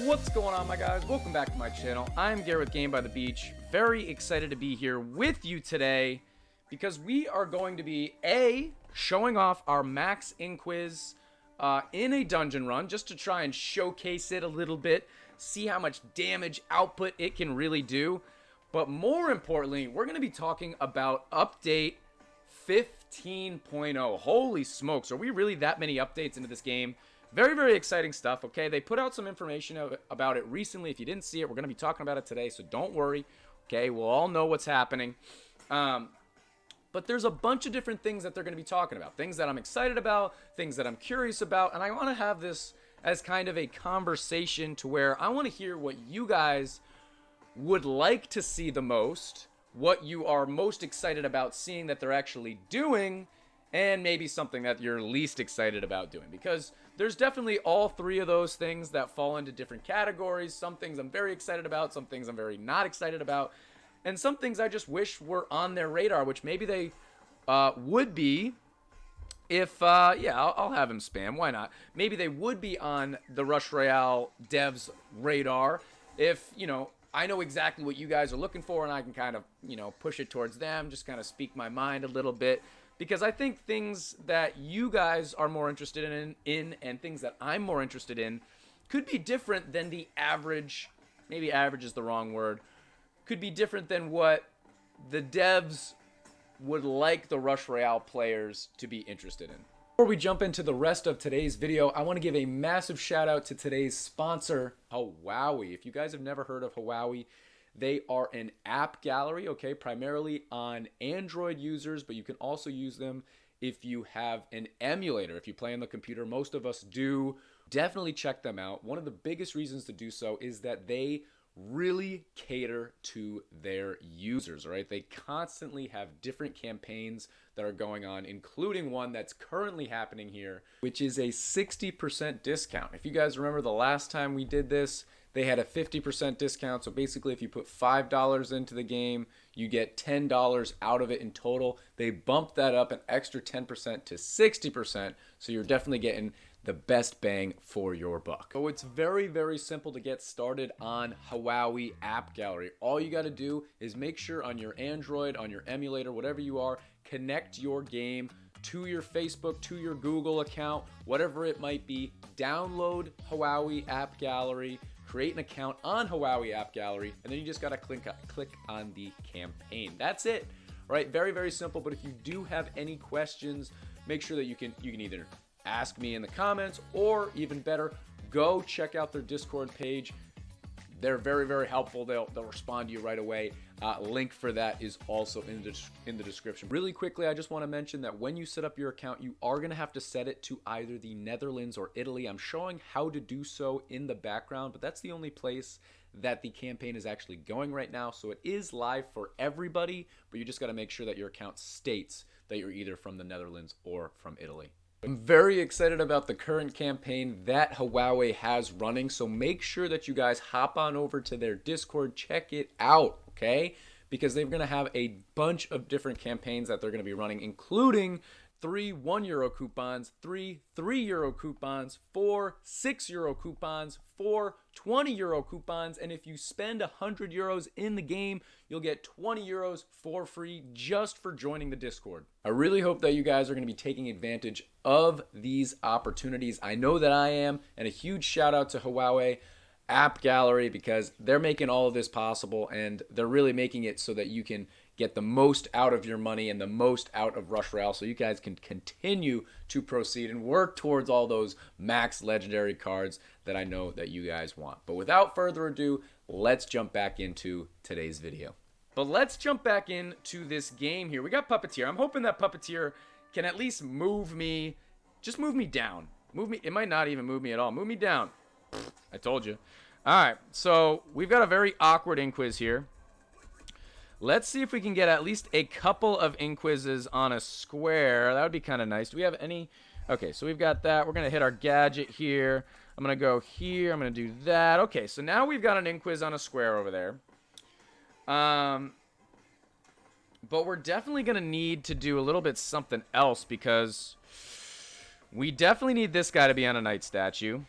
What's going on, my guys? Welcome back to my channel. I'm Garrett with Game by the Beach. Very excited to be here with you today because we are going to be showing off our max inquiz in a dungeon run just to try and showcase it a little bit, see how much damage output it can really do. But more importantly, we're going to be talking about update 15.0. Holy smokes, are we really that many updates into this game? Very, very exciting stuff, okay? They put out some information about it recently. If you didn't see it, we're going to be talking about it today, so don't worry, okay? We'll all know what's happening. But there's a bunch of different things that they're going to be talking about. Things that I'm excited about, things that I'm curious about, and I want to have this as kind of a conversation to where I want to hear what you guys would like to see the most, what you are most excited about seeing that they're actually doing, and maybe something that you're least excited about doing. Because there's definitely all three of those things that fall into different categories. Some things I'm very excited about, some things I'm very not excited about, and some things I just wish were on their radar, which maybe they would be if, yeah, I'll have him spam. Why not? Maybe they would be on the Rush Royale devs' radar if, you know, I know exactly what you guys are looking for and I can kind of, you know, push it towards them, just kind of speak my mind a little bit. Because I think things that you guys are more interested in and things that I'm more interested in could be different than the average, maybe average is the wrong word, could be different than what the devs would like the Rush Royale players to be interested in. Before we jump into the rest of today's video, I want to give a massive shout out to today's sponsor, Huawei. If you guys have never heard of Huawei, they are an app gallery, okay, primarily on Android users, but you can also use them if you have an emulator. If you play on the computer, most of us do. Definitely check them out. One of the biggest reasons to do so is that they really cater to their users, all right? They constantly have different campaigns that are going on, including one that's currently happening here, which is a 60% discount. If you guys remember the last time we did this, they had a 50% discount. So basically, if you put $5 into the game, you get $10 out of it in total. They bumped that up an extra 10% to 60%. So you're definitely getting the best bang for your buck. So it's very, very simple to get started on Huawei App Gallery. All you got to do is make sure on your Android, on your emulator, whatever you are, connect your game to your Facebook, to your Google account, whatever it might be. Download Huawei App Gallery, create an account on Huawei App Gallery, and then you just got to click on the campaign. That's it. All right, very, very simple. But if you do have any questions, make sure that you can either ask me in the comments, or even better, go check out their Discord page. They're very, very helpful. They'll respond to you right away. Link for that is also in the description. Really quickly, I just want to mention that when you set up your account, you are going to have to set it to either the Netherlands or Italy. I'm showing how to do so in the background, but that's the only place that the campaign is actually going right now. So it is live for everybody, but you just got to make sure that your account states that you're either from the Netherlands or from Italy. I'm very excited about the current campaign that Huawei has running, so make sure that you guys hop on over to their Discord, check it out, okay? Because they're going to have a bunch of different campaigns that they're going to be running, including 3 €1 coupons, 3 €3 coupons, 4 €6 coupons, 4 €20 coupons, and if you spend €100 in the game, you'll get 20 euros for free just for joining the Discord. I really hope that you guys are going to be taking advantage of these opportunities. I know that I am, and a huge shout out to Huawei App Gallery because they're making all of this possible, and they're really making it so that you can get the most out of your money and the most out of Rush Royale so you guys can continue to proceed and work towards all those max legendary cards that I know that you guys want. But without further ado, let's jump back into today's video. But let's jump back into this game here. We got Puppeteer. I'm hoping that Puppeteer can at least move me, just move me down. Move me, it might not even move me at all. Move me down. I told you. All right, so we've got a very awkward inquiz here. Let's see if we can get at least a couple of inquizzes on a square. That would be kind of nice. Do we have any? Okay, so we've got that. We're going to hit our gadget here. I'm going to go here. I'm going to do that. Okay, so now we've got an inquiz on a square over there. But we're definitely going to need to do a little bit something else because we definitely need this guy to be on a knight statue.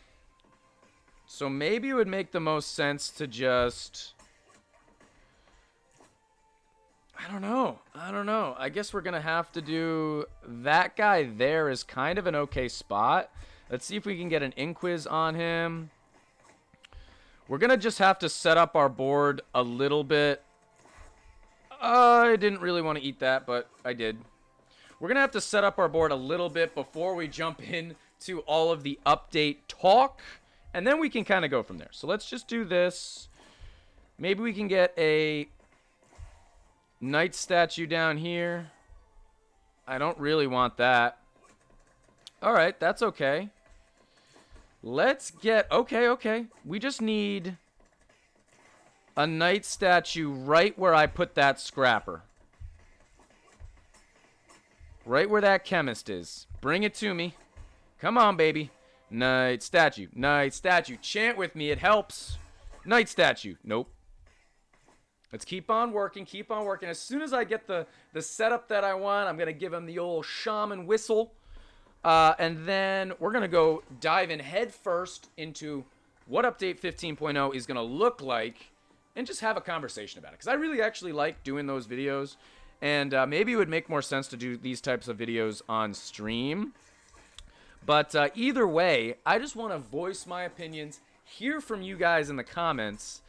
So maybe it would make the most sense to just... I don't know. I guess we're going to have to do... That guy there is kind of an okay spot. Let's see if we can get an Inquiz on him. We're going to just have to set up our board a little bit. I didn't really want to eat that, but I did. We're going to have to set up our board a little bit before we jump in to all of the update talk. And then we can kind of go from there. So let's just do this. Maybe we can get a knight statue down here. I don't really want that. All right, that's okay. Let's get... Okay. We just need a knight statue right where I put that scrapper. Right where that chemist is. Bring it to me. Come on, baby. Knight statue. Knight statue. Chant with me. It helps. Knight statue. Nope. Let's keep on working. Keep on working. As soon as I get the setup that I want, I'm going to give him the old shaman whistle. And then we're going to go dive in head first into what Update 15.0 is going to look like and just have a conversation about it. Because I really actually like doing those videos. And maybe it would make more sense to do these types of videos on stream. But either way, I just want to voice my opinions, hear from you guys in the comments,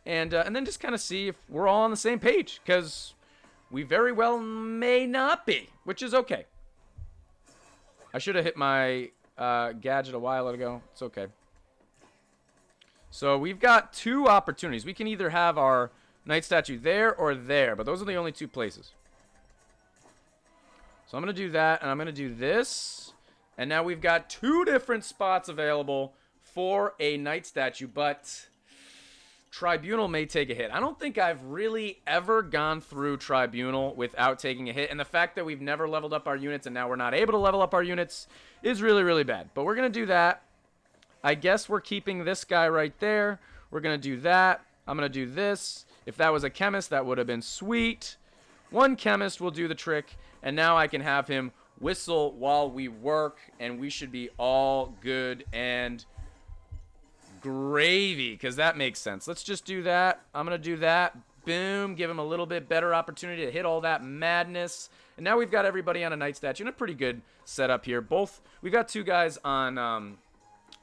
and then just kind of see if we're all on the same page. Because we very well may not be, which is okay. I should have hit my gadget a while ago. It's okay. So we've got two opportunities. We can either have our knight statue there or there, but those are the only two places. So I'm going to do that, and I'm going to do this. And now we've got two different spots available for a knight statue, but Tribunal may take a hit. I don't think I've really ever gone through Tribunal without taking a hit, and the fact that we've never leveled up our units and now we're not able to level up our units is really, really bad. But we're going to do that. I guess we're keeping this guy right there. We're going to do that. I'm going to do this. If that was a chemist, that would have been sweet. One chemist will do the trick, and now I can have him whistle while we work, and we should be all good and gravy, because that makes sense. Let's just do that. I'm going to do that. Boom. Give him a little bit better opportunity to hit all that madness. And now we've got everybody on a knight statue in a pretty good setup here. We've got two guys on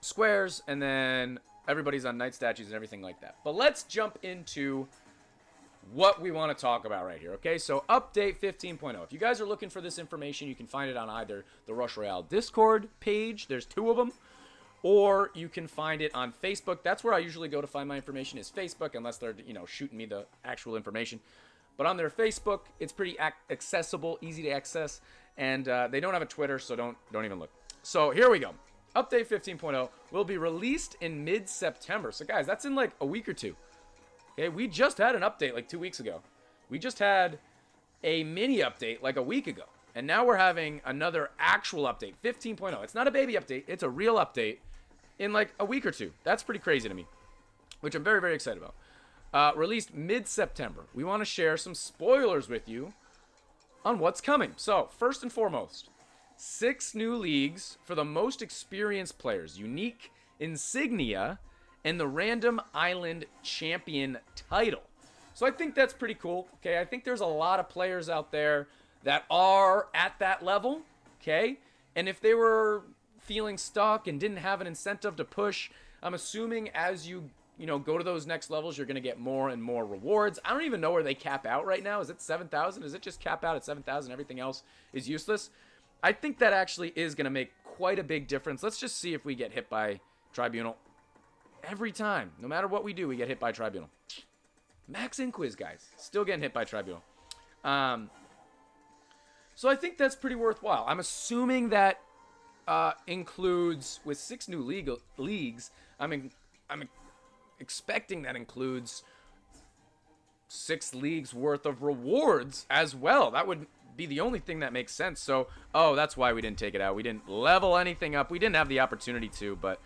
squares, and then everybody's on knight statues and everything like that. But let's jump into what we want to talk about right here, okay? So Update 15.0. If you guys are looking for this information, you can find it on either the Rush Royale Discord page. There's two of them. Or you can find it on Facebook. That's where I usually go to find my information, is Facebook, unless they're, shooting me the actual information. But on their Facebook, it's pretty accessible, easy to access, and they don't have a Twitter, so don't even look. So here we go. Update 15.0 will be released in mid-September. So guys, that's in like a week or two. Okay, we just had an update like 2 weeks ago. We just had a mini update like a week ago. And now we're having another actual update, 15.0. It's not a baby update. It's a real update in like a week or two. That's pretty crazy to me, which I'm very, very excited about. Released mid-September. We want to share some spoilers with you on what's coming. So, first and foremost, 6 new leagues for the most experienced players. Unique insignia and the Random Island Champion title. So I think that's pretty cool, okay? I think there's a lot of players out there that are at that level, okay? And if they were feeling stuck and didn't have an incentive to push, I'm assuming as you go to those next levels, you're going to get more and more rewards. I don't even know where they cap out right now. Is it 7,000? Is it just cap out at 7,000? Everything else is useless? I think that actually is going to make quite a big difference. Let's just see if we get hit by Tribunal. Every time, no matter what we do, we get hit by Tribunal. Max Inquiz, guys. Still getting hit by Tribunal. So I think that's pretty worthwhile. I'm assuming that includes, with 6 new leagues, I'm expecting that includes 6 leagues worth of rewards as well. That would be the only thing that makes sense. So, that's why we didn't take it out. We didn't level anything up. We didn't have the opportunity to, but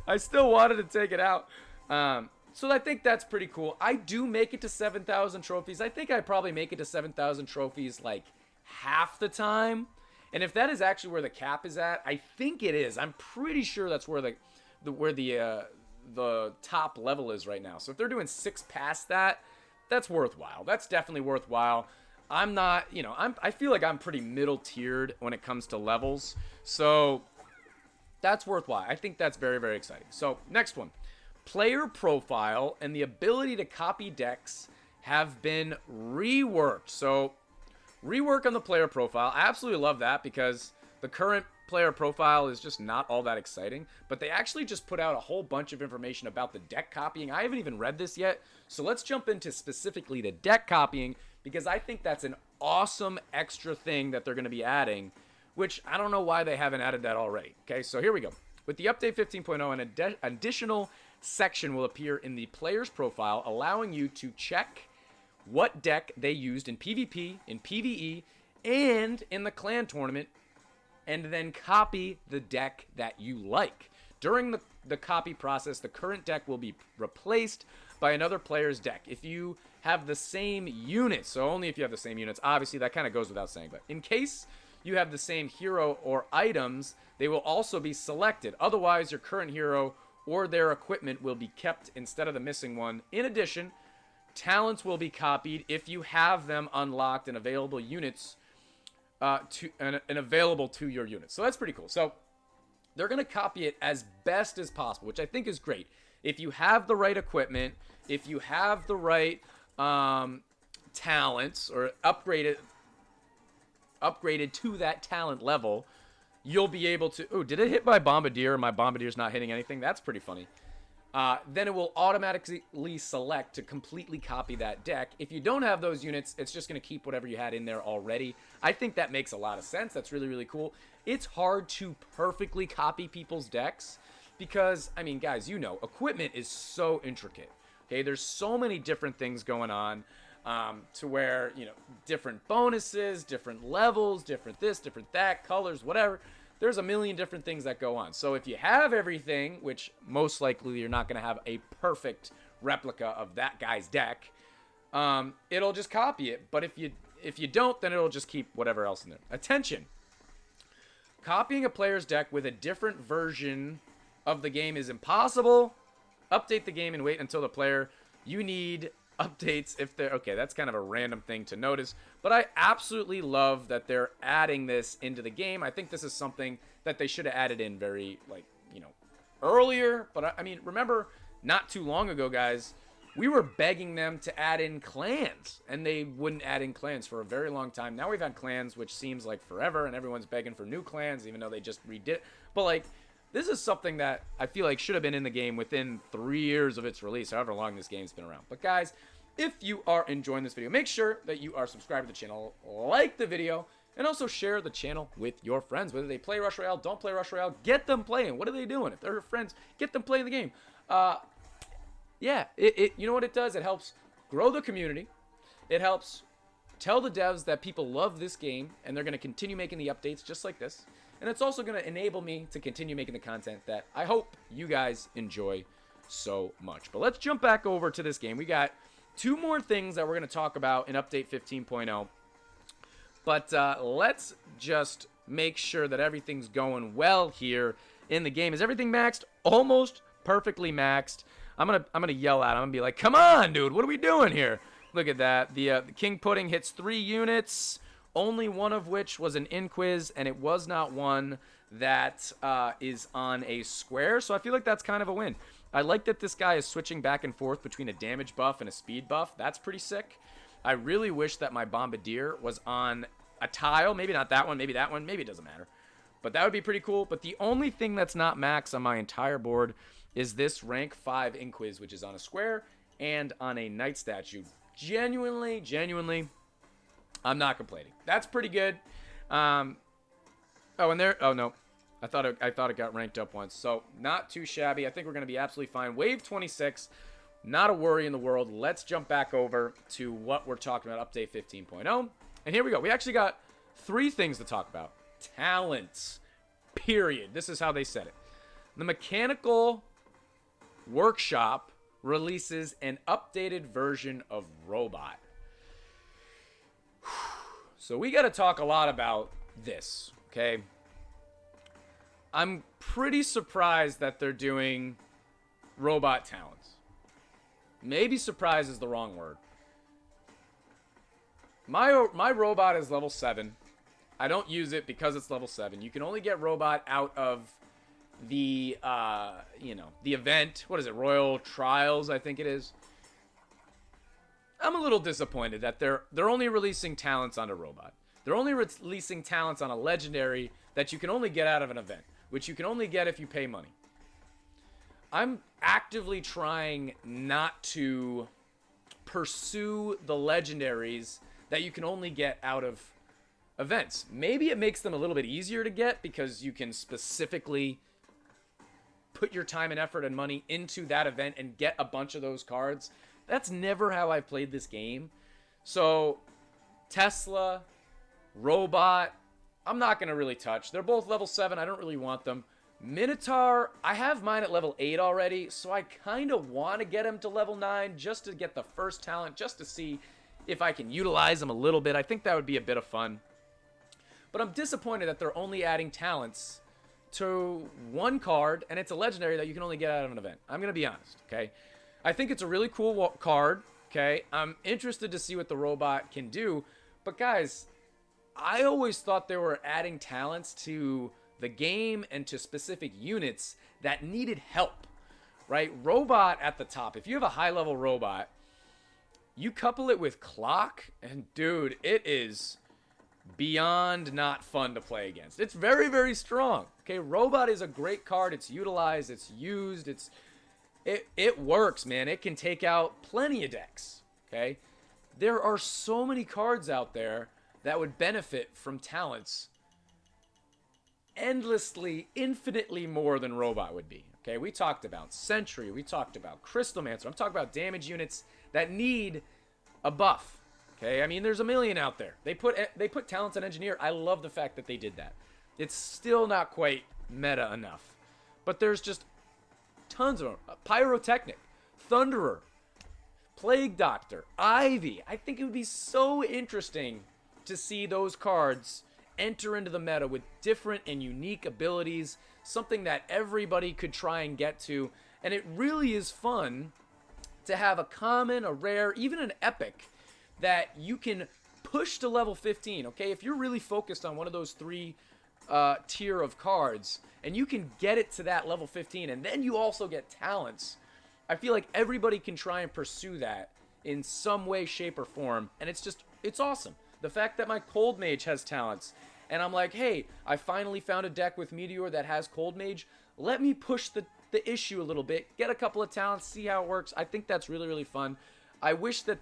I still wanted to take it out. So I think that's pretty cool. I do make it to 7,000 trophies. I think I probably make it to 7,000 trophies like half the time. And if that is actually where the cap is at, I think it is. I'm pretty sure that's where the the top level is right now. So if they're doing 6 past that, that's worthwhile. That's definitely worthwhile. I'm not, I feel like I'm pretty middle tiered when it comes to levels. So that's worthwhile. I think that's very, very exciting. So next one, player profile and the ability to copy decks have been reworked. So rework on the player profile. I absolutely love that because the current player profile is just not all that exciting, but they actually just put out a whole bunch of information about the deck copying. I haven't even read this yet, so let's jump into specifically the deck copying because I think that's an awesome extra thing that they're going to be adding, which I don't know why they haven't added that already. Okay, so here we go. With the update 15.0, an additional section will appear in the player's profile, allowing you to check what deck they used in PvP, in PvE, and in the clan tournament, and then copy the deck that you like. During the copy process, the current deck will be replaced by another player's deck. If you have the same units, so only if you have the same units, obviously that kind of goes without saying, but in case you have the same hero or items, they will also be selected. Otherwise, your current hero or their equipment will be kept instead of the missing one. In addition, talents will be copied if you have them unlocked and available units and available to your units. So that's pretty cool. So they're going to copy it as best as possible, which I think is great. If you have the right equipment, if you have the right talents or upgraded to that talent level, you'll be able to... Oh, did it hit my Bombardier? My Bombardier's not hitting anything? That's pretty funny. Then it will automatically select to completely copy that deck. If you don't have those units, it's just going to keep whatever you had in there already. I think that makes a lot of sense. That's really, really cool. It's hard to perfectly copy people's decks because, I mean, guys, equipment is so intricate. Okay, there's so many different things going on to where, different bonuses, different levels, different this, different that, colors, whatever. There's a million different things that go on. So if you have everything, which most likely you're not going to have a perfect replica of that guy's deck, it'll just copy it. But if you don't, then it'll just keep whatever else in there. Attention. Copying a player's deck with a different version of the game is impossible. Update the game and wait until the player. You need updates if they're... Okay, that's kind of a random thing to notice. But I absolutely love that they're adding this into the game. I think this is something that they should have added in very, earlier. But, I mean, remember, not too long ago, guys, we were begging them to add in clans. And they wouldn't add in clans for a very long time. Now we've had clans, which seems like forever. And everyone's begging for new clans, even though they just redid it. But, this is something that I feel like should have been in the game within 3 years of its release, however long this game's been around. But guys, if you are enjoying this video, make sure that you are subscribed to the channel, like the video, and also share the channel with your friends. Whether they play Rush Royale, don't play Rush Royale, get them playing. What are they doing? If they're friends, get them playing the game. Yeah, you know what it does? It helps grow the community. It helps tell the devs that people love this game, and they're going to continue making the updates just like this. And it's also going to enable me to continue making the content that I hope you guys enjoy so much. But let's jump back over to this game. We got 2 more things that we're going to talk about in Update 15.0. But let's just make sure that everything's going well here in the game. Is everything maxed? Almost perfectly maxed. I'm gonna yell at him. I'm going to be like, come on, dude. What are we doing here? Look at that. The King Pudding hits 3 units. Only one of which was an Inquiz, and it was not one that is on a square. So I feel like that's kind of a win. I like that this guy is switching back and forth between a damage buff and a speed buff. That's pretty sick. I really wish that my Bombardier was on a tile. Maybe not that one, maybe that one. Maybe it doesn't matter. But that would be pretty cool. But the only thing that's not max on my entire board is this rank 5 Inquiz, which is on a square and on a knight statue. Genuinely, I'm not complaining. That's pretty good. Oh, no. I thought it got ranked up once. So, not too shabby. I think we're going to be absolutely fine. Wave 26. Not a worry in the world. Let's jump back over to what we're talking about, Update 15.0. And here we go. We actually got 3 things to talk about. Talents. Period. This is how they said it. The Mechanical Workshop releases an updated version of Robot. So we got to talk a lot about this, okay? I'm pretty surprised that they're doing robot talents. Maybe surprise is the wrong word. My robot is level 7. I don't use it because it's level 7. You can only get robot out of the, the event. What is it? Royal Trials, I think it is. I'm a little disappointed that they're only releasing talents on a robot. They're only releasing talents on a legendary that you can only get out of an event, which you can only get if you pay money. I'm actively trying not to pursue the legendaries that you can only get out of events. Maybe it makes them a little bit easier to get because you can specifically put your time and effort and money into that event and get a bunch of those cards. That's never how I've played this game. So, Tesla, Robot, I'm not going to really touch. They're both level 7. I don't really want them. Minotaur, I have mine at level 8 already, so I kind of want to get him to level 9 just to get the first talent, just to see if I can utilize him a little bit. I think that would be a bit of fun. But I'm disappointed that they're only adding talents to one card, and it's a legendary that you can only get out of an event. I'm going to be honest, okay? I think it's a really cool card, okay? I'm interested to see what the robot can do. But guys, I always thought they were adding talents to the game and to specific units that needed help, right? Robot at the top. If you have a high-level robot, you couple it with clock, and dude, it is beyond not fun to play against. It's very, very strong. Okay, robot is a great card. It's utilized, it's used, it works, man. It can take out plenty of decks. Okay, there are so many cards out there that would benefit from talents endlessly, infinitely more than robot would be. Okay, we talked about Sentry, we talked about Crystalmancer. I'm talking about damage units that need a buff. Okay, I mean, there's a million out there. They put talents on Engineer. I love the fact that they did that. It's still not quite meta enough, but there's just tons of them. Pyrotechnic, Thunderer, Plague Doctor, Ivy. I think it would be so interesting to see those cards enter into the meta with different and unique abilities, something that everybody could try and get to. And it really is fun to have a common, a rare, even an epic that you can push to level 15, okay? If you're really focused on one of those 3 tier of cards and you can get it to that level 15 and then you also get talents, I feel like everybody can try and pursue that in some way, shape, or form. And it's awesome. The fact that my Cold Mage has talents, and I'm like, hey, I finally found a deck with Meteor that has Cold Mage. Let me push the issue a little bit, get a couple of talents, see how it works. I think that's really, really fun. I wish that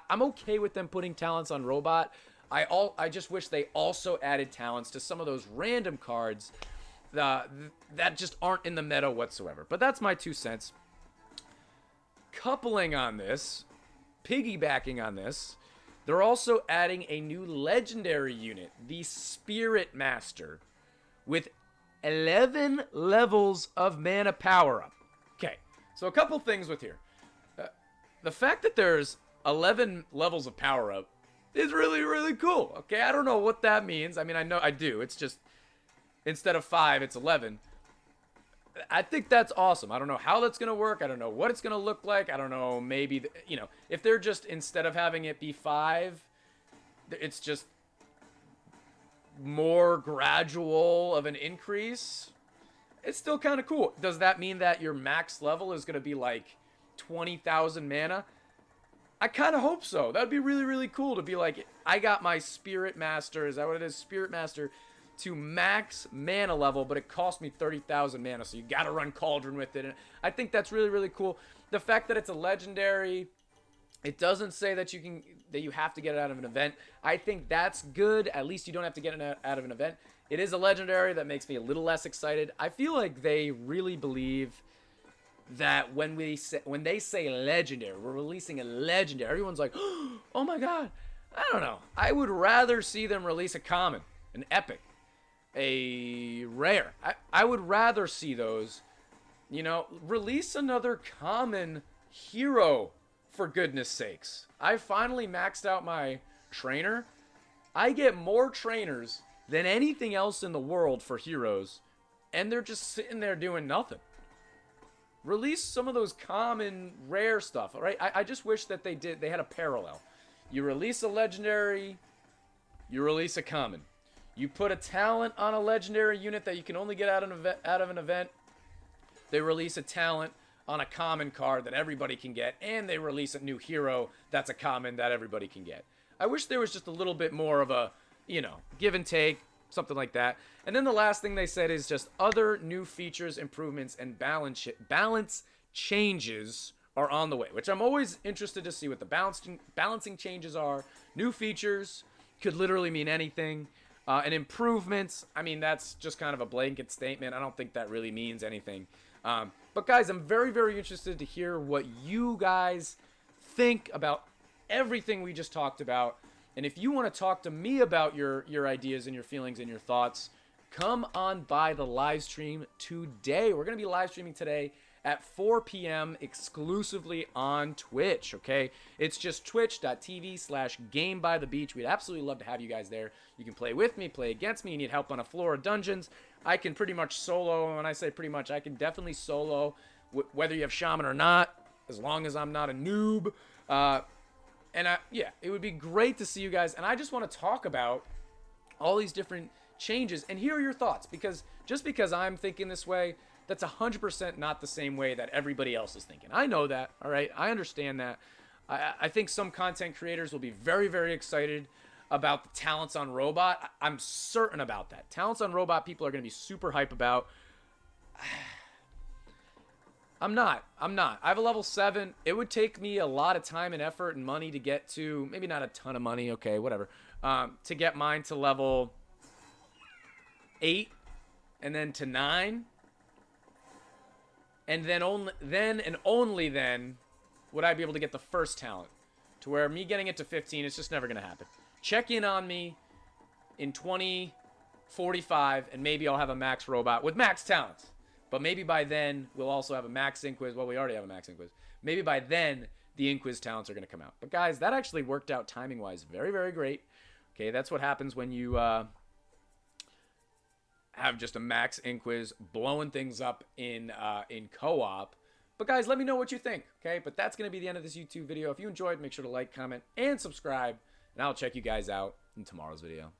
I'm okay with them putting talents on Robot. I just wish they also added talents to some of those random cards that just aren't in the meta whatsoever. But that's my 2 cents. Coupling on this, piggybacking on this, they're also adding a new legendary unit, the Spirit Master, with 11 levels of mana power up. Okay, so a couple things with here. The fact that there's 11 levels of power up is really, really cool. Okay, I don't know what that means. I mean, I know I do. It's just instead of 5, it's 11. I think that's awesome. I don't know how that's going to work. I don't know what it's going to look like. I don't know, maybe, if they're just, instead of having it be 5, it's just more gradual of an increase. It's still kind of cool. Does that mean that your max level is going to be like 20,000 mana? I kind of hope so. That would be really, really cool to be like, I got my Spirit Master. Is that what it is? Spirit Master to max mana level, but it cost me 30,000 mana, so you gotta run Cauldron with it. And I think that's really, really cool. The fact that it's a legendary, it doesn't say that you have to get it out of an event. I think that's good. At least you don't have to get it out of an event. It is a legendary that makes me a little less excited. I feel like they really believe that when they say legendary, we're releasing a legendary, everyone's like, oh my god. I don't know. I would rather see them release a common, an epic, a rare. I would rather see those, release another common hero, for goodness sakes. I finally maxed out my trainer. I get more trainers than anything else in the world for heroes, and they're just sitting there doing nothing. release some of those common rare stuff, all right? I just wish that they had a parallel. You release a legendary, you release a common. You put a talent on a legendary unit that you can only get out of an event, they release a talent on a common card that everybody can get, and they release a new hero that's a common that everybody can get. I wish there was just a little bit more of a, give and take, something like that. And then the last thing they said is just other new features, improvements, and balance changes are on the way, which I'm always interested to see what the balancing changes are. New features could literally mean anything. And improvements, I mean, that's just kind of a blanket statement. I don't think that really means anything. But guys, I'm very, very interested to hear what you guys think about everything we just talked about. And if you want to talk to me about your ideas and your feelings and your thoughts, come on by the live stream today. We're going to be live streaming today at 4 p.m. exclusively on Twitch, okay? It's just twitch.tv/gamebythebeach. We'd absolutely love to have you guys there. You can play with me, play against me. You need help on a floor of dungeons. I can pretty much solo, and when I say pretty much, I can definitely solo, whether you have Shaman or not, as long as I'm not a noob. Yeah, it would be great to see you guys. And I just want to talk about all these different changes and hear your thoughts, because just because I'm thinking this way, that's 100% not the same way that everybody else is thinking. I know that, all right? I understand that. I think some content creators will be very, very excited about the talents on Robot. I'm certain about that. Talents on Robot, people are going to be super hype about. I'm not. I have a level 7. It would take me a lot of time and effort and money to get to, maybe not a ton of money, okay, whatever, to get mine to level 8 and then to 9. And then only then would I be able to get the first talent. To where me getting it to 15, it's just never going to happen. Check in on me in 2045, and maybe I'll have a max robot with max talents. But maybe by then, we'll also have a max Inquiz. Well, we already have a max Inquiz. Maybe by then, the Inquiz talents are going to come out. But guys, that actually worked out timing-wise very, very great. Okay, that's what happens when you have just a max Inquiz blowing things up in co-op. But guys, let me know what you think, okay? But that's going to be the end of this YouTube video. If you enjoyed, make sure to like, comment, and subscribe. And I'll check you guys out in tomorrow's video.